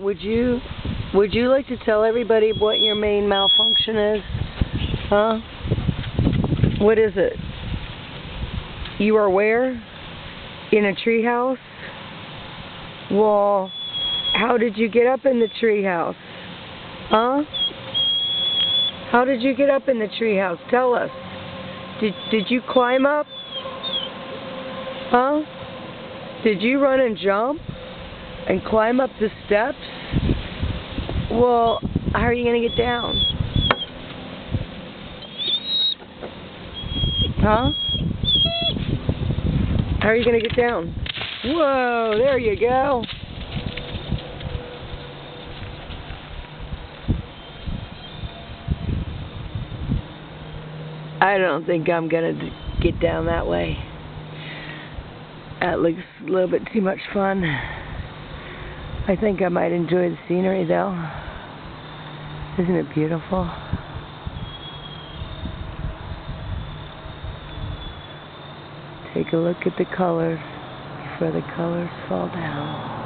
would you like to tell everybody what your main malfunction is? Huh? What is it? You are where? In a treehouse? Well, how did you get up in the treehouse? Huh? How did you get up in the treehouse? Tell us. Did you climb up? Huh? Did you run and jump and climb up the steps? Well, how are you going to get down? Huh? How are you going to get down? Whoa, there you go. I don't think I'm going to get down that way. That looks a little bit too much fun. I think I might enjoy the scenery though. Isn't it beautiful? Take a look at the colors before the colors fall down.